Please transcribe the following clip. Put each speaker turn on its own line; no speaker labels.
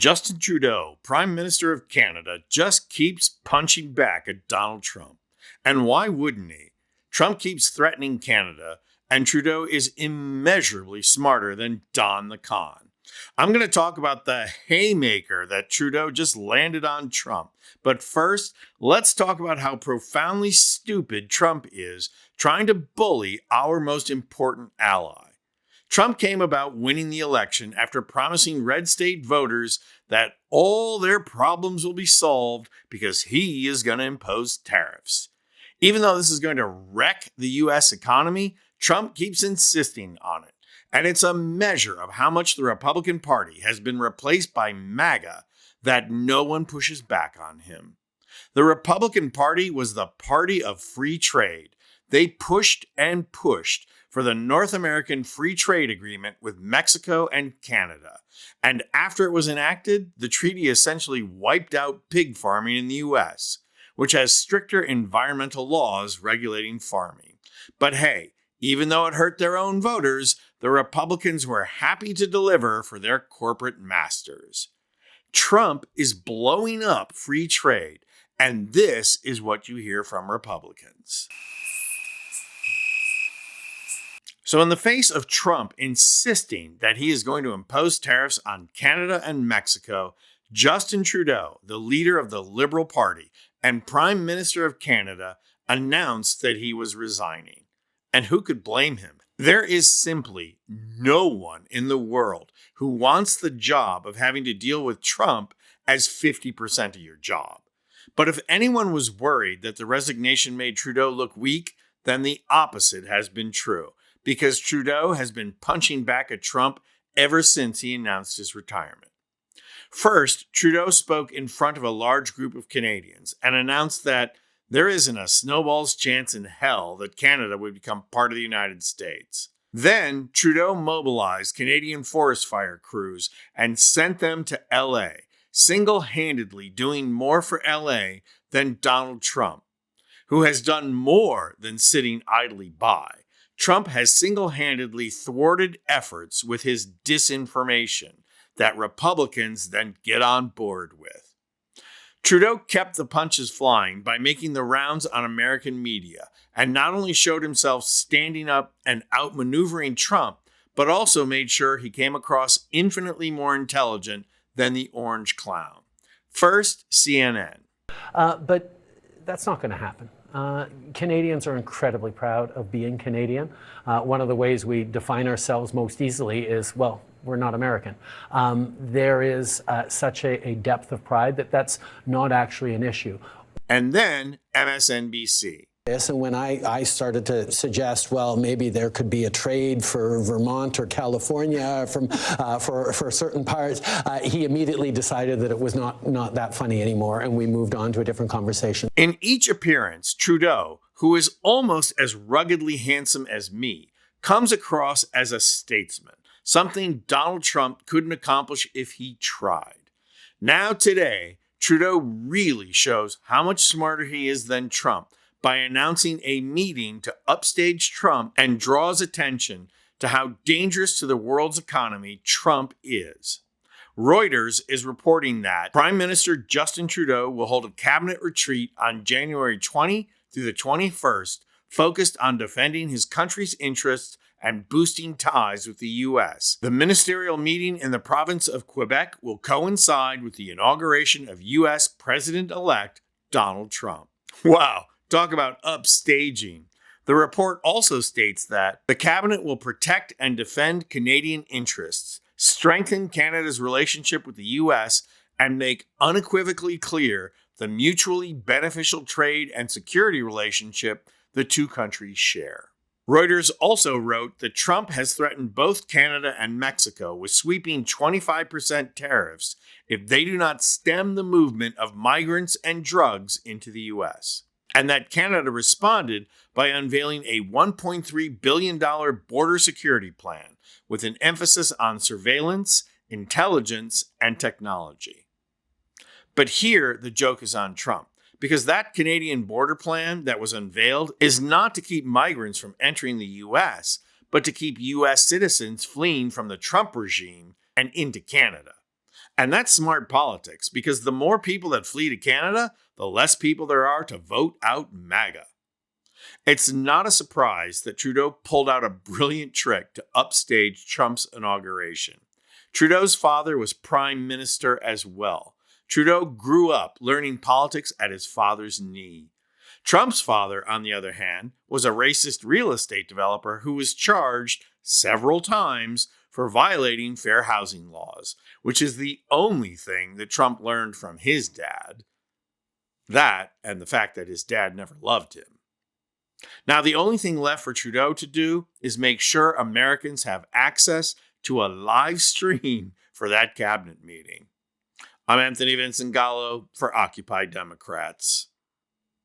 Justin Trudeau, Prime Minister of Canada, just keeps punching back at Donald Trump. And why wouldn't he? Trump keeps threatening Canada, and Trudeau is immeasurably smarter than Don the Con. I'm going to talk about the haymaker that Trudeau just landed on Trump. But first, let's talk about how profoundly stupid Trump is trying to bully our most important ally. Trump came about winning the election after promising red state voters that all their problems will be solved because he is going to impose tariffs. Even though this is going to wreck the U.S. economy, Trump keeps insisting on it. And it's a measure of how much the Republican Party has been replaced by MAGA that no one pushes back on him. The Republican Party was the party of free trade. They pushed and pushed for the North American Free Trade Agreement with Mexico and Canada. And after it was enacted, the treaty essentially wiped out pig farming in the U.S., which has stricter environmental laws regulating farming. But hey, even though it hurt their own voters, the Republicans were happy to deliver for their corporate masters. Trump is blowing up free trade, and this is what you hear from Republicans. So in the face of Trump insisting that he is going to impose tariffs on Canada and Mexico, Justin Trudeau, the leader of the Liberal Party and Prime Minister of Canada, announced that he was resigning. And who could blame him? There is simply no one in the world who wants the job of having to deal with Trump as 50% of your job. But if anyone was worried that the resignation made Trudeau look weak, then the opposite has been true, because Trudeau has been punching back at Trump ever since he announced his retirement. First, Trudeau spoke in front of a large group of Canadians and announced that there isn't a snowball's chance in hell that Canada would become part of the United States. Then, Trudeau mobilized Canadian forest fire crews and sent them to LA, single-handedly doing more for LA than Donald Trump, who has done more than sitting idly by. Trump has single-handedly thwarted efforts with his disinformation that Republicans then get on board with. Trudeau kept the punches flying by making the rounds on American media and not only showed himself standing up and outmaneuvering Trump, but also made sure he came across infinitely more intelligent than the orange clown. First, CNN.
But that's not going to happen. Canadians are incredibly proud of being Canadian. One of the ways we define ourselves most easily is, well, we're not American. There is such a depth of pride that's not actually an issue.
And then MSNBC.
And when I started to suggest, well, maybe there could be a trade for Vermont or California for certain parts, he immediately decided that it was not that funny anymore, and we moved on to a different conversation.
In each appearance, Trudeau, who is almost as ruggedly handsome as me, comes across as a statesman, something Donald Trump couldn't accomplish if he tried. Now today, Trudeau really shows how much smarter he is than Trump by announcing a meeting to upstage Trump and draws attention to how dangerous to the world's economy Trump is. Reuters is reporting that Prime Minister Justin Trudeau will hold a cabinet retreat on January 20 through the 21st, focused on defending his country's interests and boosting ties with the U.S. The ministerial meeting in the province of Quebec will coincide with the inauguration of U.S. President-elect Donald Trump. Wow. Talk about upstaging. The report also states that the cabinet will protect and defend Canadian interests, strengthen Canada's relationship with the U.S., and make unequivocally clear the mutually beneficial trade and security relationship the two countries share. Reuters also wrote that Trump has threatened both Canada and Mexico with sweeping 25% tariffs if they do not stem the movement of migrants and drugs into the U.S., and that Canada responded by unveiling a $1.3 billion border security plan with an emphasis on surveillance, intelligence, and technology. But here, the joke is on Trump, because that Canadian border plan that was unveiled is not to keep migrants from entering the U.S., but to keep U.S. citizens fleeing from the Trump regime and into Canada. And that's smart politics, because the more people that flee to Canada, the less people there are to vote out MAGA. It's not a surprise that Trudeau pulled out a brilliant trick to upstage Trump's inauguration. Trudeau's father was Prime Minister as well. Trudeau grew up learning politics at his father's knee. Trump's father, on the other hand, was a racist real estate developer who was charged several times for violating fair housing laws, which is the only thing that Trump learned from his dad. That, and the fact that his dad never loved him. Now, the only thing left for Trudeau to do is make sure Americans have access to a live stream for that cabinet meeting. I'm Anthony Vincent Gallo for Occupy Democrats.